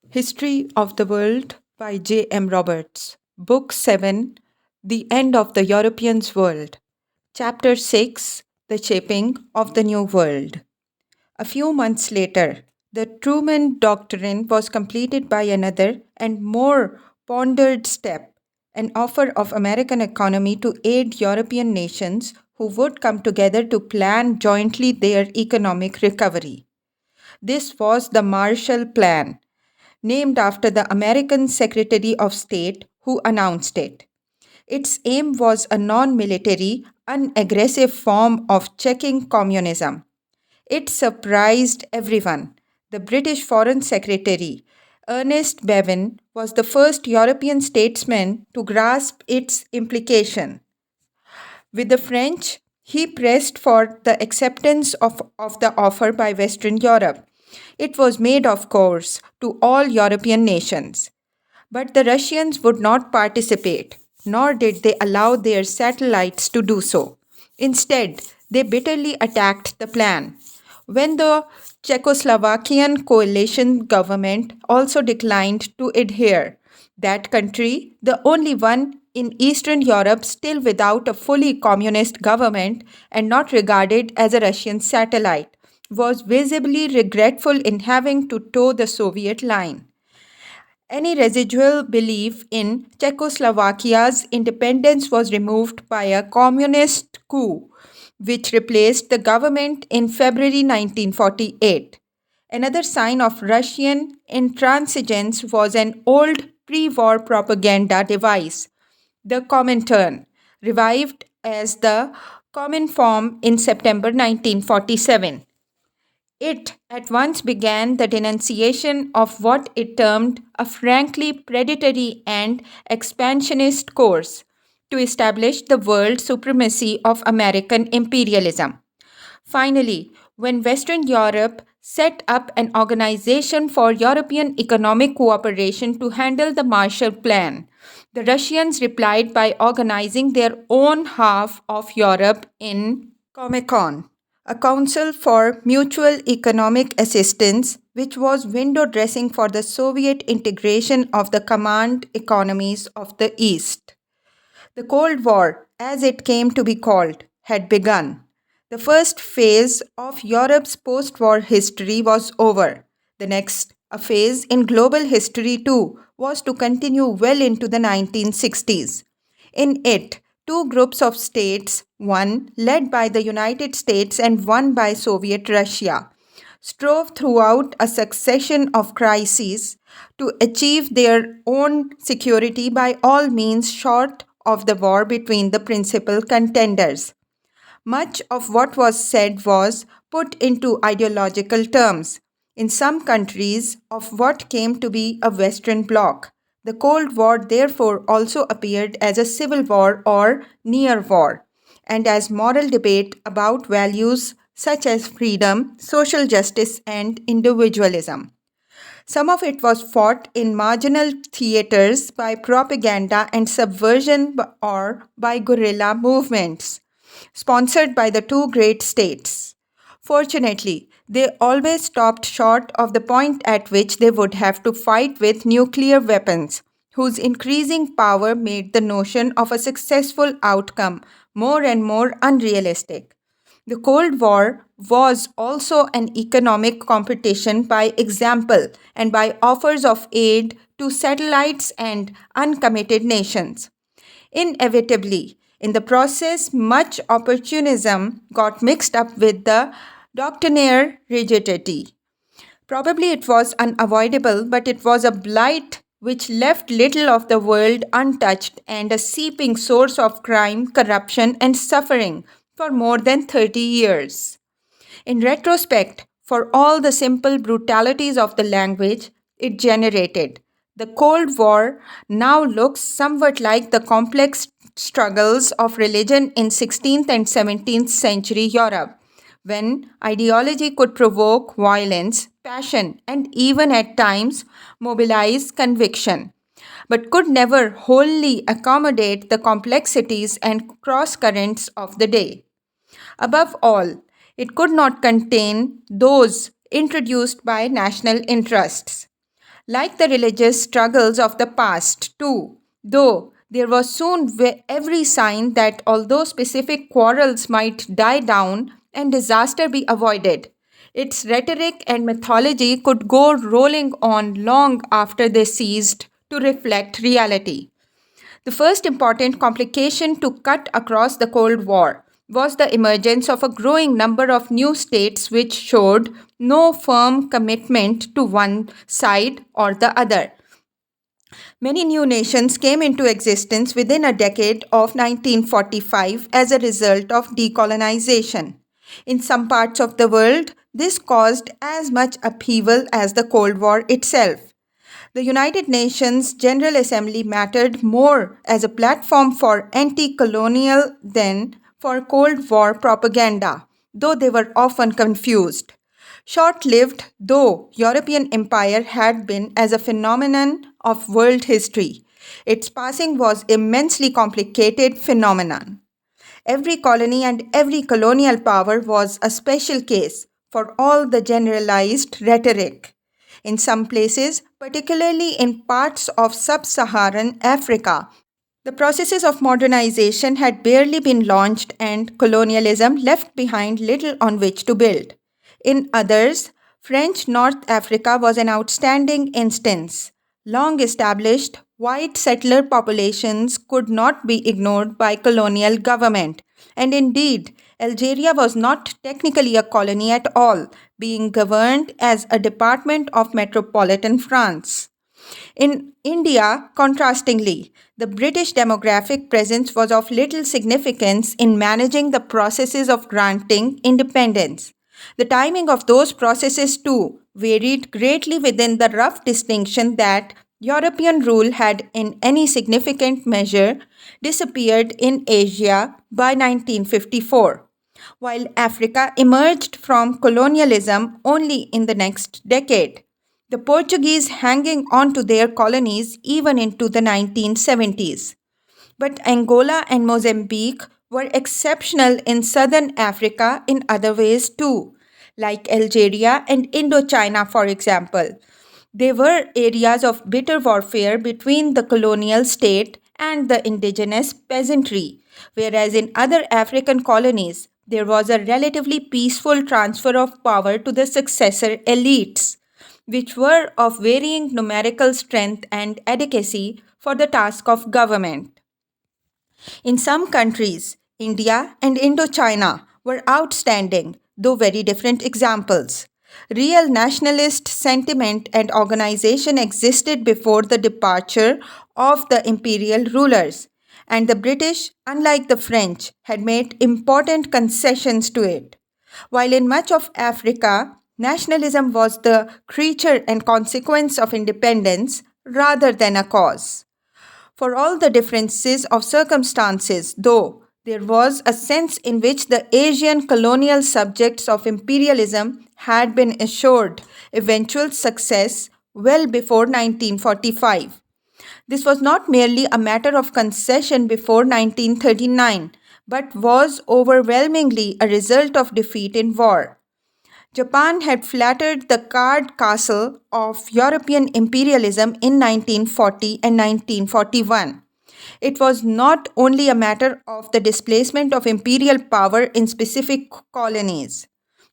History of the World by J. M. Roberts. Book 7, The End of the Europeans' World. Chapter 6, The Shaping of the New World. A few months later, the Truman Doctrine was completed by another and more pondered step, an offer of American economy to aid European nations who would come together to plan jointly their economic recovery. This was the Marshall Plan, named after the American Secretary of State who announced it. Its aim was a non military, unaggressive form of checking communism. It surprised everyone. The British Foreign Secretary, Ernest Bevin, was the first European statesman to grasp its implication. With the French, he pressed for the acceptance of the offer by Western Europe. It was made, of course, to all European nations. But the Russians would not participate, nor did they allow their satellites to do so. Instead, they bitterly attacked the plan. When the Czechoslovakian coalition government also declined to adhere, that country, the only one in Eastern Europe still without a fully communist government and not regarded as a Russian satellite, was visibly regretful in having to toe the Soviet line. Any residual belief in Czechoslovakia's independence was removed by a communist coup, which replaced the government in February 1948. Another sign of Russian intransigence was an old pre war propaganda device, the Comintern, revived as the Cominform in September 1947. It at once began the denunciation of what it termed a frankly predatory and expansionist course to establish the world supremacy of American imperialism. Finally, when Western Europe set up an organization for European economic cooperation to handle the Marshall Plan, the Russians replied by organizing their own half of Europe in Comecon, a council for mutual economic assistance, which was window dressing for the Soviet integration of the command economies of the East. The Cold War, as it came to be called, had begun. The first phase of Europe's post war history was over. The next, a phase in global history too, was to continue well into the 1960s. In it, two groups of states, one led by the United States and one by Soviet Russia, strove throughout a succession of crises to achieve their own security by all means short of the war between the principal contenders. Much of what was said was put into ideological terms. In some countries of what came to be a Western bloc, the Cold War therefore also appeared as a civil war or near war, and as moral debate about values such as freedom, social justice, and individualism. Some of it was fought in marginal theaters by propaganda and subversion or by guerrilla movements, sponsored by the two great states. Fortunately, they always stopped short of the point at which they would have to fight with nuclear weapons, whose increasing power made the notion of a successful outcome more and more unrealistic. The Cold War was also an economic competition by example and by offers of aid to satellites and uncommitted nations. Inevitably, in the process, much opportunism got mixed up with the doctrinaire rigidity. Probably it was unavoidable, but it was a blight which left little of the world untouched and a seeping source of crime, corruption, and suffering for more than 30 years. In retrospect, for all the simple brutalities of the language it generated, the Cold War now looks somewhat like the complex struggles of religion in 16th and 17th century Europe, when ideology could provoke violence, passion, and even at times mobilize conviction, but could never wholly accommodate the complexities and cross currents of the day. Above all, it could not contain those introduced by national interests. Like the religious struggles of the past, too, though there was soon every sign that although specific quarrels might die down and disaster be avoided, its rhetoric and mythology could go rolling on long after they ceased to reflect reality. The first important complication to cut across the Cold War was the emergence of a growing number of new states which showed no firm commitment to one side or the other. Many new nations came into existence within a decade of 1945 as a result of decolonization. In some parts of the world, this caused as much upheaval as the Cold War itself. The United Nations General Assembly mattered more as a platform for anti colonial than for Cold War propaganda, though they were often confused. Short lived though European empire had been as a phenomenon of world history, its passing was immensely complicated phenomenon. Every colony and every colonial power was a special case for all the generalized rhetoric. In some places, particularly in parts of sub Saharan Africa, the processes of modernization had barely been launched and colonialism left behind little on which to build. In others, French North Africa was an outstanding instance. Long established, white settler populations could not be ignored by colonial government, and indeed, Algeria was not technically a colony at all, being governed as a department of metropolitan France. In India, contrastingly, the British demographic presence was of little significance in managing the processes of granting independence. The timing of those processes, too, varied greatly within the rough distinction that European rule had, in any significant measure, disappeared in Asia by 1954, while Africa emerged from colonialism only in the next decade, the Portuguese hanging on to their colonies even into the 1970s. But Angola and Mozambique were exceptional in southern Africa in other ways too, like Algeria and Indochina, for example. They were areas of bitter warfare between the colonial state and the indigenous peasantry, whereas in other African colonies, there was a relatively peaceful transfer of power to the successor elites, which were of varying numerical strength and adequacy for the task of government. In some countries, India and Indochina were outstanding, though very different examples. Real nationalist sentiment and organization existed before the departure of the imperial rulers, and the British, unlike the French, had made important concessions to it. While in much of Africa, nationalism was the creature and consequence of independence rather than a cause. For all the differences of circumstances, though, there was a sense in which the Asian colonial subjects of imperialism had been assured eventual success well before 1945. This was not merely a matter of concession before 1939, but was overwhelmingly a result of defeat in war. Japan had flattered the card castle of European imperialism in 1940 and 1941. It was not only a matter of the displacement of imperial power in specific colonies.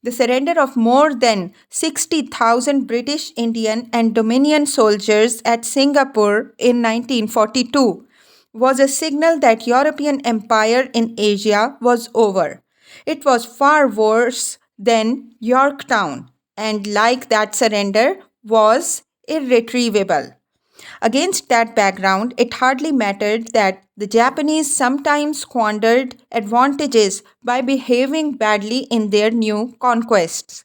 The surrender of more than 60,000 British, Indian, and Dominion soldiers at Singapore in 1942 was a signal that European empire in Asia was over. It was far worse than Yorktown, and like that surrender, was irretrievable. Against that background, it hardly mattered that the Japanese sometimes squandered advantages by behaving badly in their new conquests.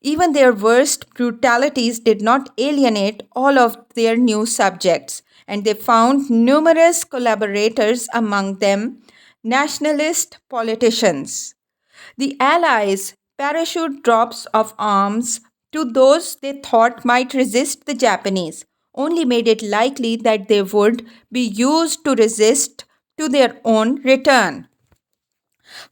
Even their worst brutalities did not alienate all of their new subjects, and they found numerous collaborators among them, nationalist politicians. The Allies parachute drops of arms to those they thought might resist the Japanese, only made it likely that they would be used to resist to their own return.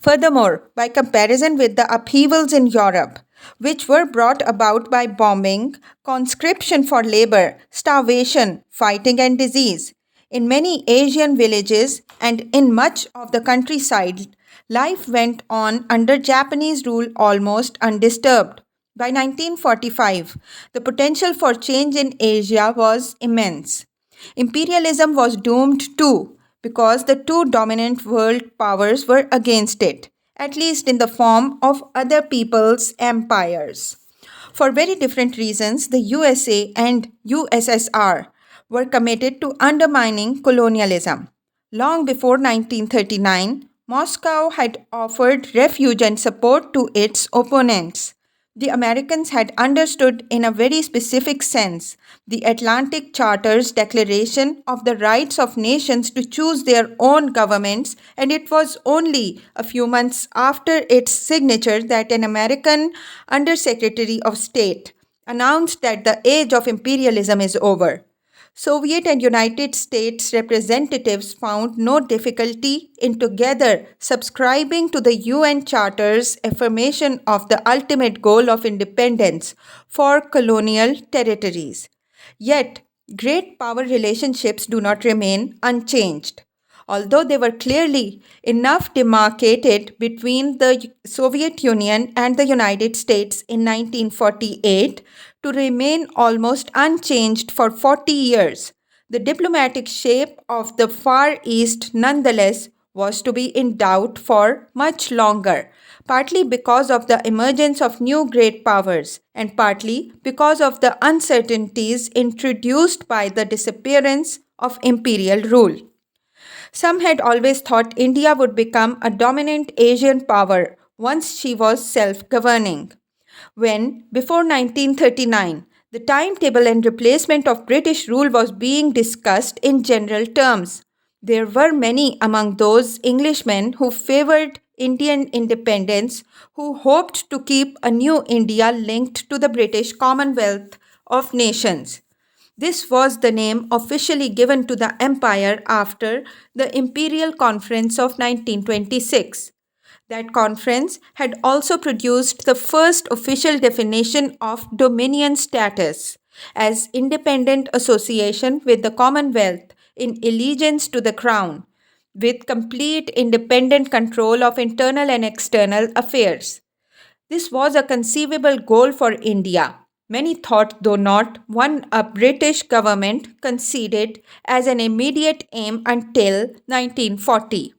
Furthermore, by comparison with the upheavals in Europe, which were brought about by bombing, conscription for labor, starvation, fighting, and disease. In many Asian villages and in much of the countryside, life went on under Japanese rule almost undisturbed. By 1945, the potential for change in Asia was immense. Imperialism was doomed too, because the two dominant world powers were against it, at least in the form of other people's empires. For very different reasons, the USA and USSR were committed to undermining colonialism. Long before 1939, Moscow had offered refuge and support to its opponents. The Americans had understood in a very specific sense the Atlantic Charter's declaration of the rights of nations to choose their own governments, and it was only a few months after its signature that an American Undersecretary of State announced that the age of imperialism is over. Soviet and United States representatives found no difficulty in together subscribing to the UN Charter's affirmation of the ultimate goal of independence for colonial territories. Yet, great power relationships do not remain unchanged. Although they were clearly enough demarcated between the Soviet Union and the United States in 1948 to remain almost unchanged for 40 years, the diplomatic shape of the Far East nonetheless was to be in doubt for much longer, partly because of the emergence of new great powers and partly because of the uncertainties introduced by the disappearance of imperial rule. Some had always thought India would become a dominant Asian power once she was self governing. When, before 1939, the timetable and replacement of British rule was being discussed in general terms, there were many among those Englishmen who favored Indian independence who hoped to keep a new India linked to the British Commonwealth of Nations. This was the name officially given to the empire after the Imperial Conference of 1926. That conference had also produced the first official definition of dominion status as independent association with the Commonwealth in allegiance to the Crown, with complete independent control of internal and external affairs. This was a conceivable goal for India. Many thought, though not one a British government conceded as an immediate aim until 1940.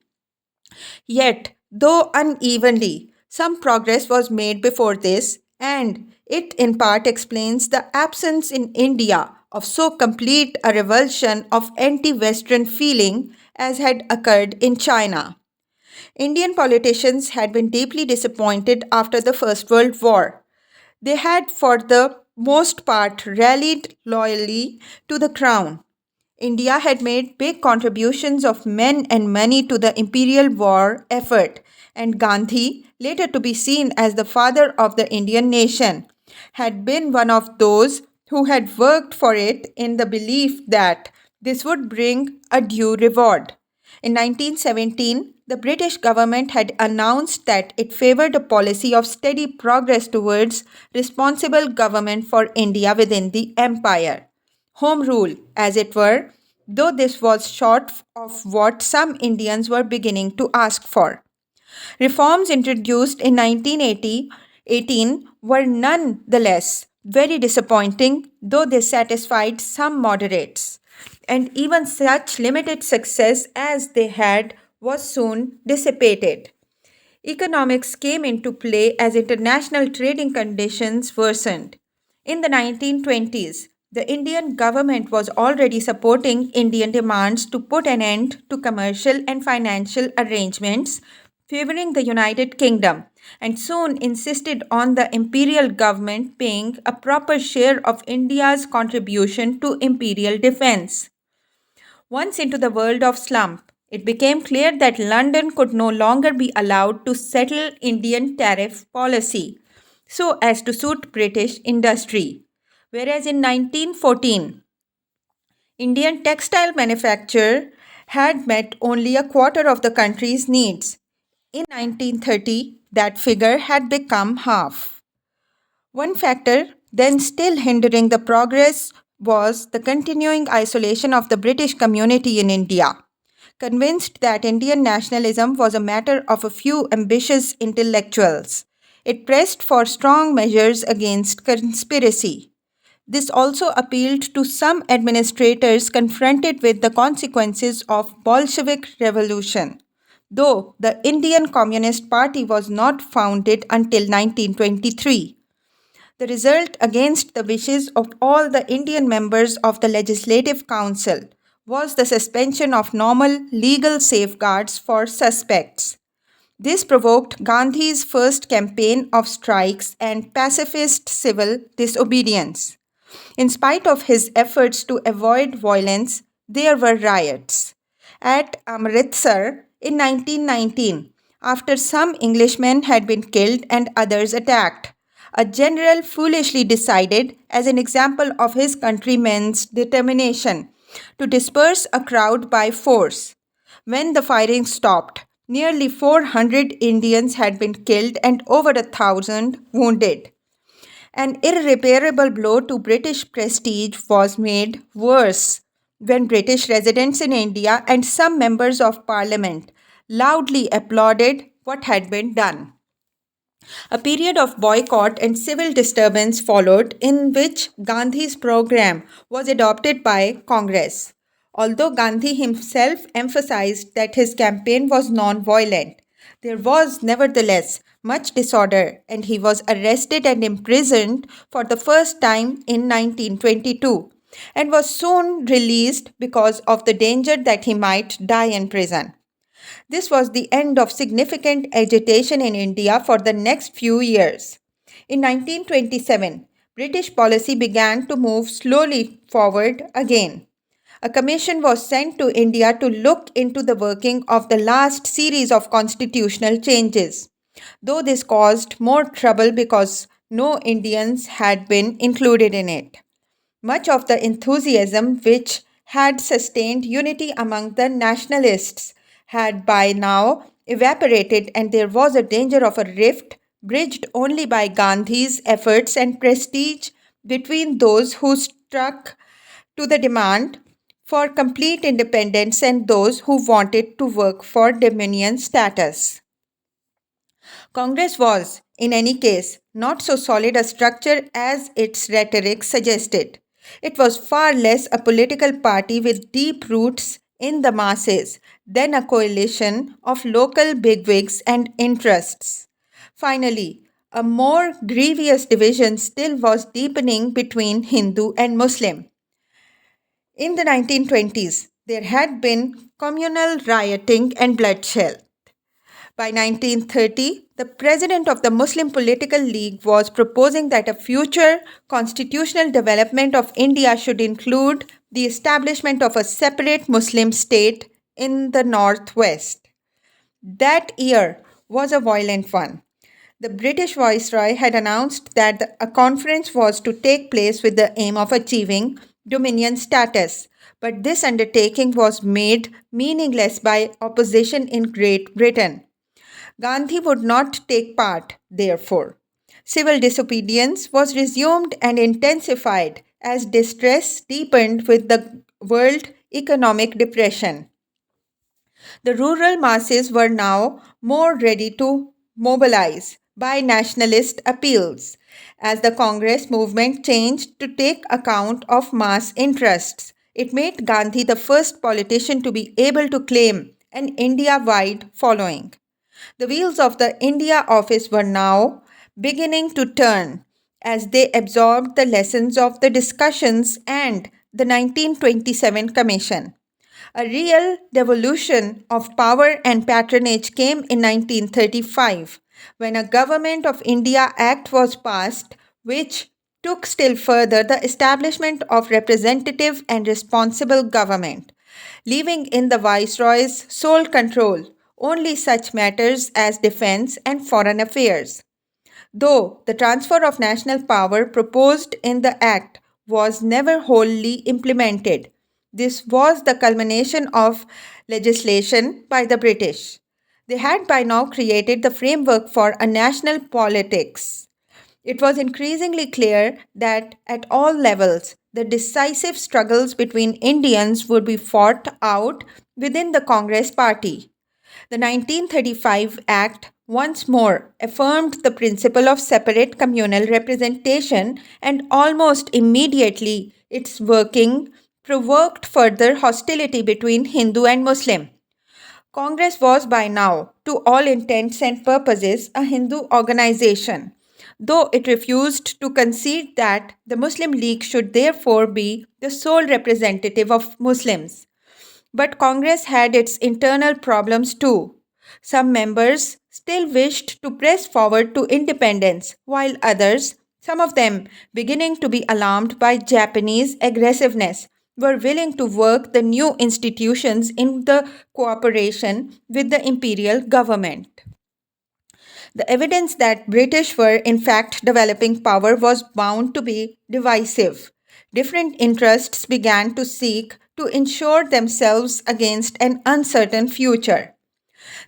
Yet, though unevenly, some progress was made before this, and it in part explains the absence in India of so complete a revulsion of anti Western feeling as had occurred in China. Indian politicians had been deeply disappointed after the First World War. They had, for the most part, rallied loyally to the crown. India had made big contributions of men and money to the imperial war effort, and Gandhi, later to be seen as the father of the Indian nation, had been one of those who had worked for it in the belief that this would bring a due reward. In 1917, the British government had announced that it favored a policy of steady progress towards responsible government for India within the empire. Home rule, as it were, though this was short of what some Indians were beginning to ask for. Reforms introduced in 1918 were none the less very disappointing, though they satisfied some moderates. And even such limited success as they had was soon dissipated. Economics came into play as international trading conditions worsened. In the 1920s, the Indian government was already supporting Indian demands to put an end to commercial and financial arrangements favoring the United Kingdom and soon insisted on the imperial government paying a proper share of India's contribution to imperial defense. Once into the world of slump, it became clear that London could no longer be allowed to settle Indian tariff policy so as to suit British industry. Whereas in 1914, Indian textile manufacture had met only a quarter of the country's needs. In 1930, that figure had become half. One factor then still hindering the progress was the continuing isolation of the British community in India. Convinced that Indian nationalism was a matter of a few ambitious intellectuals, it pressed for strong measures against conspiracy. This also appealed to some administrators confronted with the consequences of Bolshevik revolution, though the Indian Communist Party was not founded until 1923. The result, against the wishes of all the Indian members of the Legislative Council, was the suspension of normal legal safeguards for suspects. This provoked Gandhi's first campaign of strikes and pacifist civil disobedience. In spite of his efforts to avoid violence, there were riots. At Amritsar in 1919, after some Englishmen had been killed and others attacked, a general foolishly decided, as an example of his countrymen's determination, to disperse a crowd by force. When the firing stopped, nearly 400 Indians had been killed and over 1,000 wounded. An irreparable blow to British prestige was made worse when British residents in India and some members of parliament loudly applauded what had been done. A period of boycott and civil disturbance followed, in which Gandhi's program was adopted by Congress. Although Gandhi himself emphasized that his campaign was non violent, there was nevertheless much disorder, and he was arrested and imprisoned for the first time in 1922 and was soon released because of the danger that he might die in prison. This was the end of significant agitation in India for the next few years. In 1927, British policy began to move slowly forward again. A commission was sent to India to look into the working of the last series of constitutional changes, though this caused more trouble because no Indians had been included in it. Much of the enthusiasm which had sustained unity among the nationalists had by now evaporated, and there was a danger of a rift bridged only by Gandhi's efforts and prestige between those who stuck to the demand for complete independence and those who wanted to work for dominion status. Congress was, in any case, not so solid a structure as its rhetoric suggested. It was far less a political party with deep roots in the masses than a coalition of local bigwigs and interests. Finally, a more grievous division still was deepening between Hindu and Muslim. In the 1920s, there had been communal rioting and bloodshed. By 1930, the president of the Muslim Political League was proposing that a future constitutional development of India should include the establishment of a separate Muslim state in the northwest. That year was a violent one. The British Viceroy had announced that a conference was to take place with the aim of achieving dominion status, but this undertaking was made meaningless by opposition in Great Britain. Gandhi would not take part, therefore. Civil disobedience was resumed and intensified as distress deepened with the world economic depression. The rural masses were now more ready to mobilize by nationalist appeals as the Congress movement changed to take account of mass interests. It made Gandhi the first politician to be able to claim an India wide following. The wheels of the India office were now beginning to turn as they absorbed the lessons of the discussions and the 1927 Commission. A real devolution of power and patronage came in 1935 when a Government of India Act was passed, which took still further the establishment of representative and responsible government, leaving in the Viceroy's sole control only such matters as defense and foreign affairs. Though the transfer of national power proposed in the Act was never wholly implemented, this was the culmination of legislation by the British. They had by now created the framework for a national politics. It was increasingly clear that at all levels, the decisive struggles between Indians would be fought out within the Congress party. The 1935 Act once more affirmed the principle of separate communal representation, and almost immediately its working provoked further hostility between Hindu and Muslim. Congress was by now, to all intents and purposes, a Hindu organization, though it refused to concede that the Muslim League should therefore be the sole representative of Muslims. But Congress had its internal problems too. Some members still wished to press forward to independence, while others, some of them beginning to be alarmed by Japanese aggressiveness, were willing to work the new institutions in the cooperation with the imperial government. The evidence that British were in fact developing power was bound to be divisive. Different interests began to seek to insure themselves against an uncertain future.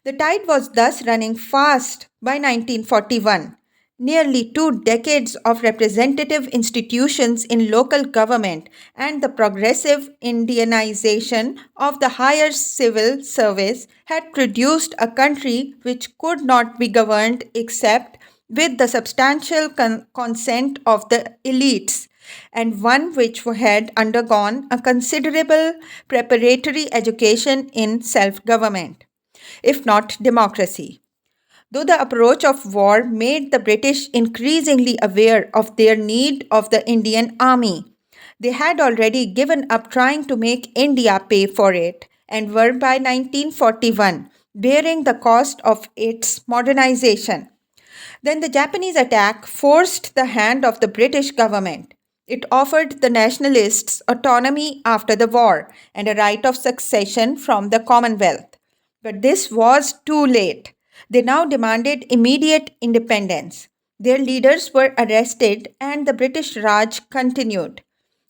The tide was thus running fast by 1941. Nearly 2 decades of representative institutions in local government and the progressive Indianization of the higher civil service had produced a country which could not be governed except with the substantial consent of the elites, and one which had undergone a considerable preparatory education in self government, if not democracy. Though the approach of war made the British increasingly aware of their need of the Indian army, they had already given up trying to make India pay for it and were by 1941 bearing the cost of its modernization. Then the Japanese attack forced the hand of the British government. It offered the nationalists autonomy after the war and a right of succession from the Commonwealth. But this was too late. They now demanded immediate independence. Their leaders were arrested and the British Raj continued.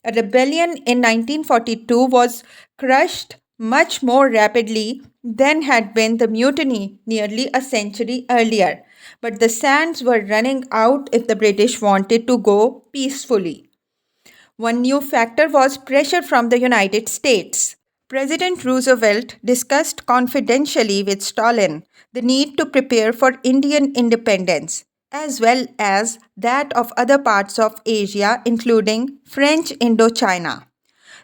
A rebellion in 1942 was crushed much more rapidly than had been the mutiny nearly a century earlier. But the sands were running out if the British wanted to go peacefully. One new factor was pressure from the United States. President Roosevelt discussed confidentially with Stalin the need to prepare for Indian independence, as well as that of other parts of Asia, including French Indochina.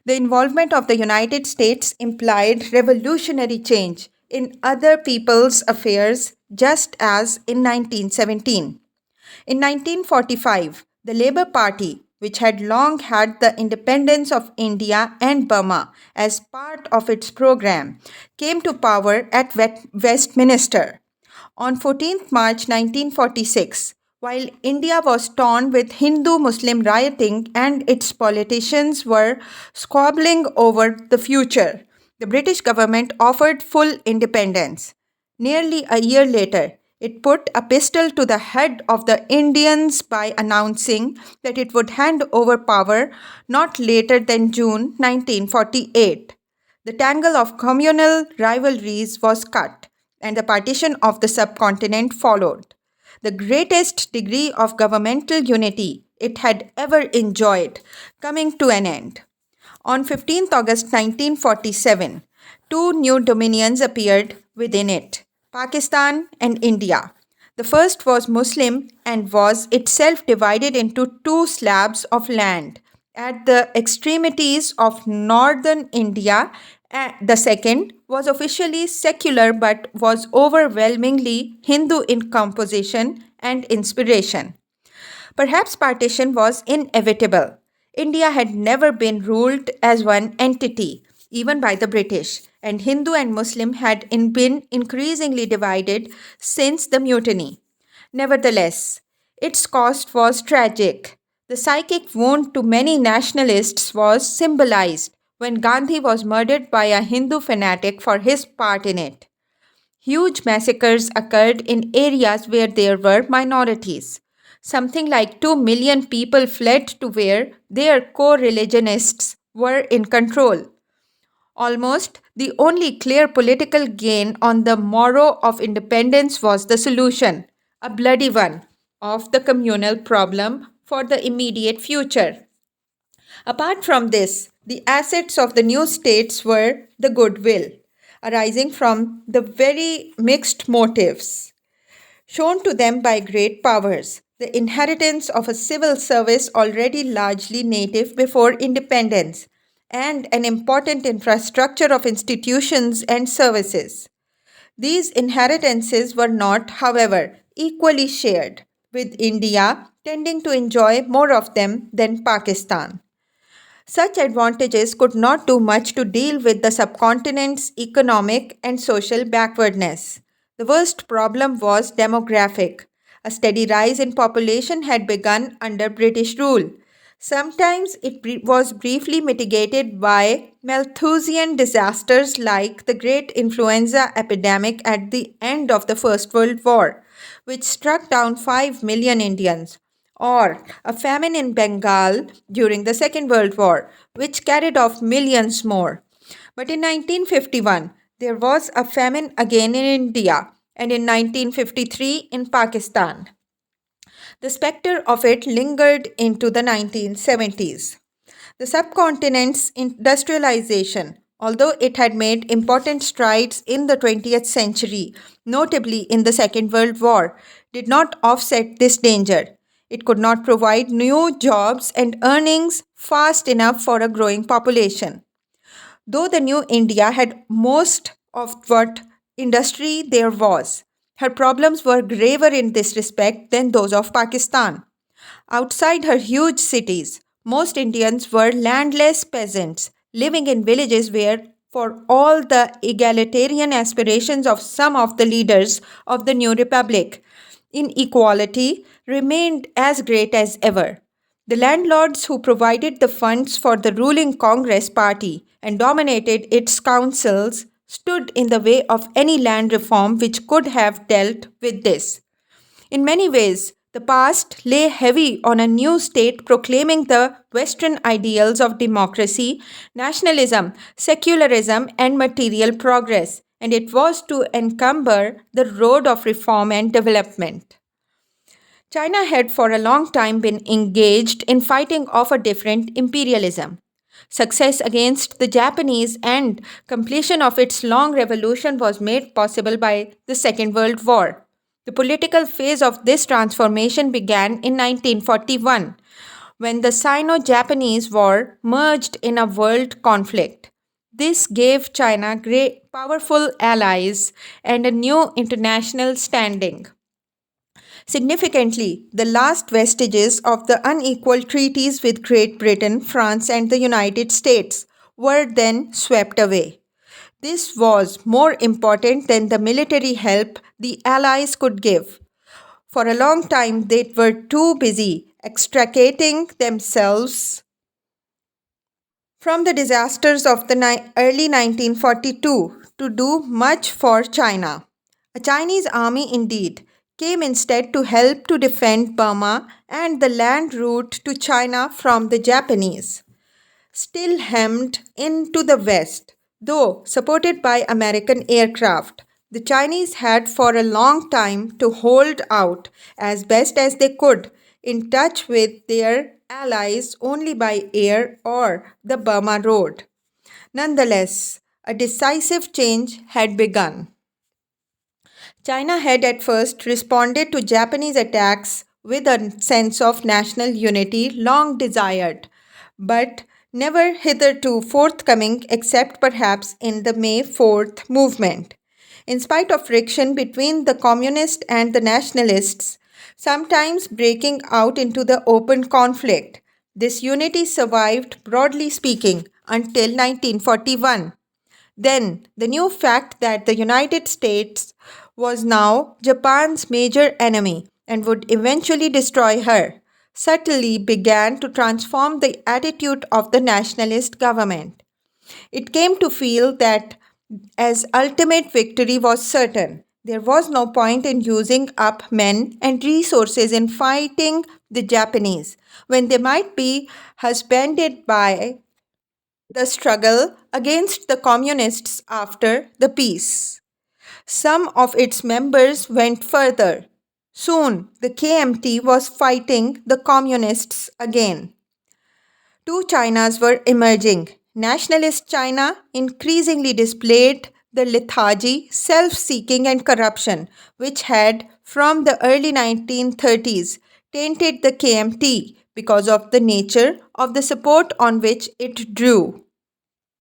The involvement of the United States implied revolutionary change in other people's affairs, just as in 1917. In 1945, the Labour Party, which had long had the independence of India and Burma as part of its program, came to power at Westminster. On 14th March 1946, while India was torn with Hindu Muslim rioting and its politicians were squabbling over the future, the British government offered full independence. Nearly a year later, it put a pistol to the head of the Indians by announcing that it would hand over power not later than June 1948. The tangle of communal rivalries was cut, and the partition of the subcontinent followed. The greatest degree of governmental unity it had ever enjoyed coming to an end. On 15th August 1947, two new dominions appeared within it, Pakistan and India. The first was Muslim and was itself divided into two slabs of land at the extremities of northern India. The second was officially secular but was overwhelmingly Hindu in composition and inspiration. Perhaps partition was inevitable. India had never been ruled as one entity, even by the British, and Hindu and Muslim had been increasingly divided since the mutiny. Nevertheless, its cost was tragic. The psychic wound to many nationalists was symbolized when Gandhi was murdered by a Hindu fanatic for his part in it. Huge massacres occurred in areas where there were minorities. Something like 2 million people fled to where their co religionists were in control. Almost the only clear political gain on the morrow of independence was the solution, a bloody one, of the communal problem for the immediate future. Apart from this, the assets of the new states were the goodwill, arising from the very mixed motives shown to them by great powers, the inheritance of a civil service already largely native before independence, and an important infrastructure of institutions and services. These inheritances were not, however, equally shared, with India tending to enjoy more of them than Pakistan. Such advantages could not do much to deal with the subcontinent's economic and social backwardness. The worst problem was demographic. A steady rise in population had begun under British rule. Sometimes it was briefly mitigated by Malthusian disasters like the great influenza epidemic at the end of the First World War, which struck down 5 million Indians, or a famine in Bengal during the Second World War, which carried off millions more. But in 1951, there was a famine again in India, and in 1953 in Pakistan. The specter of it lingered into the 1970s. The subcontinent's industrialization, although it had made important strides in the 20th century, notably in the Second World War, did not offset this danger. It could not provide new jobs and earnings fast enough for a growing population. Though the new India had most of what industry there was, her problems were graver in this respect than those of Pakistan. Outside her huge cities, most Indians were landless peasants living in villages where, for all the egalitarian aspirations of some of the leaders of the new republic, inequality remained as great as ever. The landlords who provided the funds for the ruling Congress party and dominated its councils stood in the way of any land reform which could have dealt with this. In many ways, the past lay heavy on a new state proclaiming the Western ideals of democracy, nationalism, secularism, and material progress, and it was to encumber the road of reform and development. China had for a long time been engaged in fighting off a different imperialism. Success against the Japanese and completion of its long revolution was made possible by the Second World War. The political phase of this transformation began in 1941 when the Sino Japanese War merged in a world conflict. This gave China great powerful allies and a new international standing. Significantly, the last vestiges of the unequal treaties with Great Britain, France, and the United States were then swept away. This was more important than the military help the Allies could give. For a long time, they were too busy extricating themselves from the disasters of the early 1942 to do much for China. A Chinese army, indeed, came instead to help to defend Burma and the land route to China from the Japanese. Still hemmed into the west, though supported by American aircraft, the Chinese had for a long time to hold out as best as they could, in touch with their allies only by air or the Burma Road. Nonetheless, a decisive change had begun. China had at first responded to Japanese attacks with a sense of national unity long desired, but never hitherto forthcoming except perhaps in the May 4th movement. In spite of friction between the communists and the nationalists, sometimes breaking out into the open conflict, this unity survived, broadly speaking, until 1941. Then, the new fact that the United States was now Japan's major enemy and would eventually destroy her subtly began to transform the attitude of the nationalist government. It came to feel that as ultimate victory was certain, there was no point in using up men and resources in fighting the Japanese when they might be husbanded by the struggle against the communists after the peace. Some of its members went further. Soon, the KMT was fighting the communists again. Two Chinas were emerging. Nationalist China increasingly displayed the lethargy, self seeking, and corruption which had, from the early 1930s, tainted the KMT because of the nature of the support on which it drew.